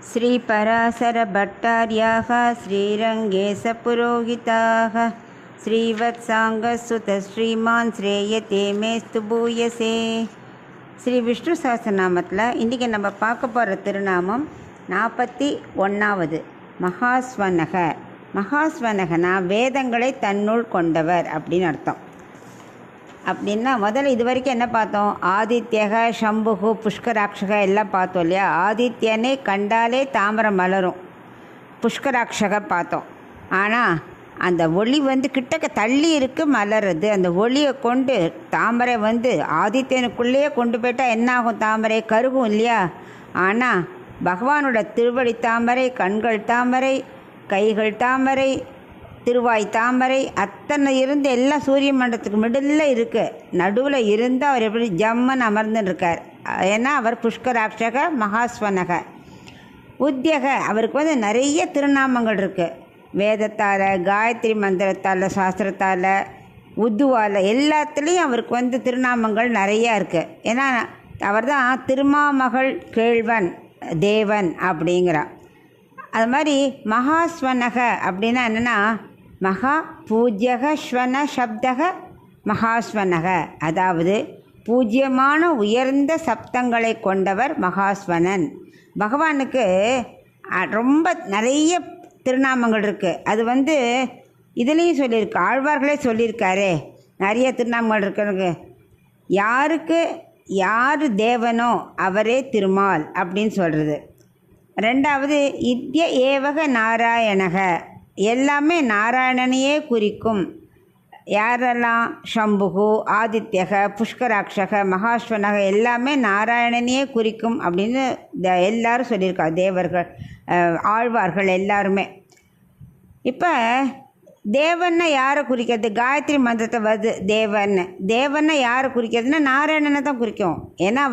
श्रीपराशरभट्टार्याः श्रीरङ्गेशपुरोहिताः श्रीवत्साङ्गसुत श्रीमान् श्रेयते मेस्तु பூயசே. ஸ்ரீ விஷ்ணு சஹஸ்ரநாமத்தில் இன்றைக்கி நம்ம பார்க்க போகிற திருநாமம் 41வது மகாஸ்வனக. மகாஸ்வனகனா வேதங்களை தன்னுள் கொண்டவர் அப்படின்னு அர்த்தம். அப்படின்னா முதல்ல இது வரைக்கும் என்ன பார்த்தோம்? ஆதித்யக, சம்புகு, புஷ்கராட்சக எல்லாம் பார்த்தோம் இல்லையா? ஆதித்யனே கண்டாலே தாமரை மலரும், புஷ்கராட்சக பார்த்தோம். ஆனால் அந்த ஒளி கிட்டக்க தள்ளி இருக்கு மலருது. அந்த ஒளியை கொண்டு தாமரை ஆதித்யனுக்குள்ளேயே கொண்டு போயிட்டால் என்ன ஆகும்? தாமரை கருகும் இல்லையா? ஆனால் பகவானோட திருவடி தாமரை, கண்கள் தாமரை, கைகள் தாமரை, திருவாய் தாமரை, அத்தனை இருந்து எல்லாம் சூரிய மண்டலத்துக்கு மிடில் இருக்குது. நடுவில் இருந்து அவர் எப்படி ஜம்மன் அமர்ந்துன்னு இருக்கார். ஏன்னா அவர் புஷ்கராட்சக மகாஸ்வனக. உத்தியக, அவருக்கு நிறைய திருநாமங்கள் இருக்குது. வேதத்தால், காயத்ரி மந்திரத்தால், சாஸ்திரத்தால், உத்துவால், எல்லாத்துலேயும் அவருக்கு திருநாமங்கள் நிறையா இருக்குது. ஏன்னா அவர் தான் திருமாமகள் கேழ்வன் தேவன் அப்படிங்கிறார். அது மாதிரி மகாஸ்வனக அப்படின்னா என்னென்னா, மகா பூஜ்யக ஸ்வன சப்தக மகாஸ்வனக, அதாவது பூஜ்யமான உயர்ந்த சப்தங்களை கொண்டவர் மகாஸ்வனன். பகவானுக்கு ரொம்ப நிறைய திருநாமங்கள் இருக்குது. அது இதுலேயும் சொல்லியிருக்கு, ஆழ்வார்களே சொல்லியிருக்காரே நிறைய திருநாமங்கள் இருக்கு. யாருக்கு யார் தேவனோ அவரே திருமால் அப்படின்னு சொல்கிறது. ரெண்டாவது இத்ய ஏவக நாராயணக, எல்லாமே நாராயணனையே குறிக்கும். யாரெல்லாம்? சம்புகு, ஆதித்யக, புஷ்கராட்சக, மகாஸ்வனக எல்லாமே நாராயணனையே குறிக்கும் அப்படின்னு எல்லாரும் சொல்லியிருக்காங்க, தேவர்கள், ஆழ்வார்கள் எல்லாருமே. இப்போ தேவன்னா யாரை குறிக்கிறது? காயத்ரி மந்திரத்தை வருது தேவன். தேவன்னா யாரை குறிக்கிறதுனா நாராயணனை தான் குறிக்கும். ஏன்னா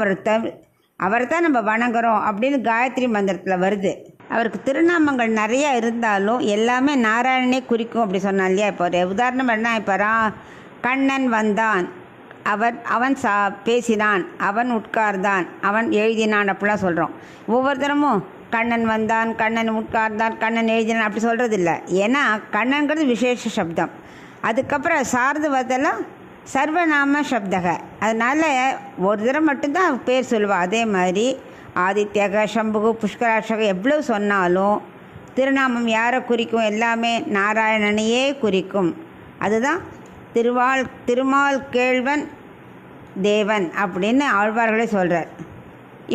அவரை தான் நம்ம வணங்குறோம் அப்படின்னு காயத்ரி மந்திரத்தில் வருது. அவருக்கு திருநாமங்கள் நிறையா இருந்தாலும் எல்லாமே நாராயணனே குறிக்கும் அப்படி சொன்னான் இல்லையா? இப்போ ஒரு உதாரணம் என்ன, இப்போ கண்ணன் வந்தான், அவன் பேசினான், அவன் உட்கார்ந்தான், அவன் எழுதினான் அப்படிலாம் சொல்கிறோம். ஒவ்வொரு தினமும் கண்ணன் வந்தான், கண்ணன் உட்கார்ந்தான், கண்ணன் எழுதினான் அப்படி சொல்கிறது இல்லை. ஏன்னா கண்ணன்கிறது விசேஷ சப்தம். அதுக்கப்புறம் சார்ந்து வரதெல்லாம் சர்வநாம சப்தக. அதனால் ஒரு தடவை மட்டும்தான் பேர் சொல்லுவாள். அதே மாதிரி ஆதித்யக, சம்புகு, புஷ்கராட்சக எவ்வளவு சொன்னாலும் திருநாமம் யாரை குறிக்கும்? எல்லாமே நாராயணனையே குறிக்கும். அதுதான் திருமால் கேழ்வன் தேவன் அப்படின்னு ஆழ்வார்களே சொல்கிறார்.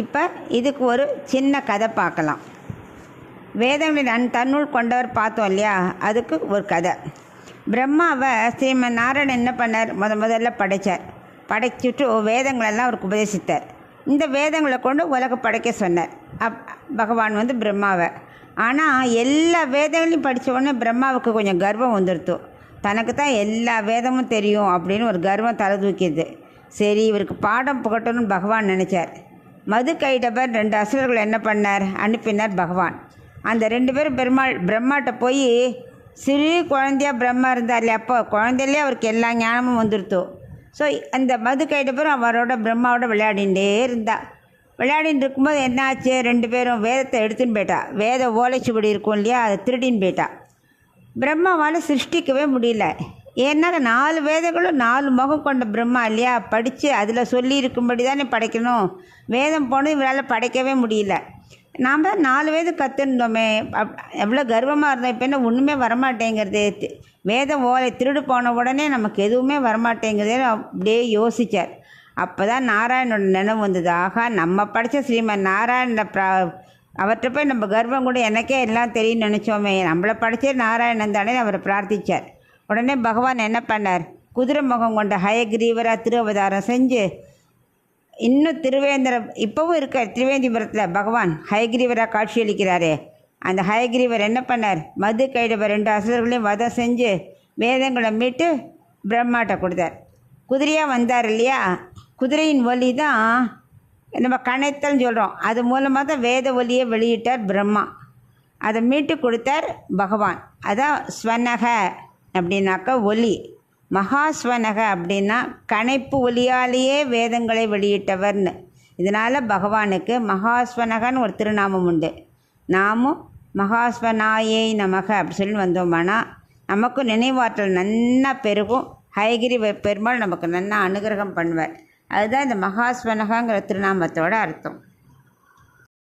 இப்போ இதுக்கு ஒரு சின்ன கதை பார்க்கலாம். வேதங்களை தன்னுள் கொண்டவர் பார்த்தோம் இல்லையா? அதுக்கு ஒரு கதை. பிரம்மாவை ஸ்ரீமன் நாராயணன் என்ன பண்ணார்? முதல்ல படைத்தார். படைச்சிட்டு வேதங்களெல்லாம் அவருக்கு உபதேசித்தார். இந்த வேதங்களை கொண்டு உலக படைக்க சொன்னார் பகவான் பிரம்மாவை. ஆனால் எல்லா வேதங்களையும் படித்த உடனே பிரம்மாவுக்கு கொஞ்சம் கர்வம் வந்துடுத்து. தனக்கு தான் எல்லா வேதமும் தெரியும் அப்படின்னு ஒரு கர்வம் தலை தூக்கிடுது. சரி, இவருக்கு பாடம் புகட்டணும்னு பகவான் நினச்சார். மது கைடபர் 2 அசுரர்கள் என்ன பண்ணார்? அனுப்பினார் பகவான். அந்த 2 பேரும் பிரம்மாட்ட போய், சிறு குழந்தையாக பிரம்மா இருந்தார் இல்லையா, அப்போ குழந்தையிலே அவருக்கு எல்லா ஞானமும் வந்துடுத்து. ஸோ அந்த மது கைடபரும் அவரோட பிரம்மாவோட விளையாடிகிட்டே இருந்தா. விளையாடின்னு இருக்கும்போது என்ன ஆச்சு? 2 பேரும் வேதத்தை எடுத்துன்னு போயிட்டா. வேத ஓலைச்சுவடி இருக்கும் இல்லையா, அதை திருடின்னு போயிட்டா. பிரம்மாவால் சிருஷ்டிக்கவே முடியல. ஏன்னா 4 வேதங்களும் 4 முகம் கொண்ட பிரம்மா இல்லையா, படித்து அதில் சொல்லி இருக்கும்படி தானே படைக்கணும். வேதம் போனது இவரால் படைக்கவே முடியல. நாம் 4 வேதம் கற்றுருந்தோமே, எவ்வளோ கர்வமாக இருந்தோம். இப்போ என்ன ஒன்றுமே வரமாட்டேங்கிறது? வேதம் ஓலை திருடு போன உடனே நமக்கு எதுவுமே வரமாட்டேங்கிறதே அப்படியே யோசித்தார். அப்போ தான் நாராயணோட நினைவு வந்தது. ஆகா, நம்ம படித்த ஸ்ரீமன் நாராயண அவர்கிட்ட போய் நம்ம கர்வம் கூட எனக்கே எல்லாம் தெரியும்னு நினச்சோமே, நம்மளை படித்தே நாராயணன் தானே அவரை பிரார்த்தித்தார். உடனே பகவான் என்ன பண்ணார்? குதிரை முகம் கொண்ட ஹயக்ரீவராக திருவதாரம் செஞ்சு, இன்னும் திருவேந்திரம் இப்போவும் இருக்கார். திருவேந்திபுரத்தில் பகவான் ஹயக்ரீவராக காட்சியளிக்கிறாரே, அந்த ஹயக்ரீவர் என்ன பண்ணார்? மது கைடவர் 2 அசுரர்களையும் வதம் செஞ்சு வேதங்களை மீட்டு பிரம்மாட்ட கொடுத்தார். குதிரையாக வந்தார் இல்லையா? குதிரையின் ஒலி தான் நம்ம கணைத்தல்னு சொல்கிறோம். அது மூலமாக தான் வேத ஒலியை வெளியிட்டார் பிரம்மா. அதை மீட்டு கொடுத்தார் பகவான். அதான் ஸ்வனக அப்படின்னாக்கா ஒலி. மகாஸ்வனக அப்படின்னா கணைப்பு ஒலியாலேயே வேதங்களை வெளியிட்டவர்னு. இதனால் பகவானுக்கு மகாஸ்வனகன்னு ஒரு திருநாமம் உண்டு. நாமும் மகாஸ்வனாயை நமக அப்படி சொல்லி வந்தோம்னா நமக்கும் நினைவாற்றல் நன்னா பெருகும். ஹயகிரி பெருமாள் நமக்கு நன்னா அனுகிரகம் பண்ணுவார். அதுதான் இந்த மகாஸ்வனகங்கிற திருநாமத்தோட அர்த்தம்.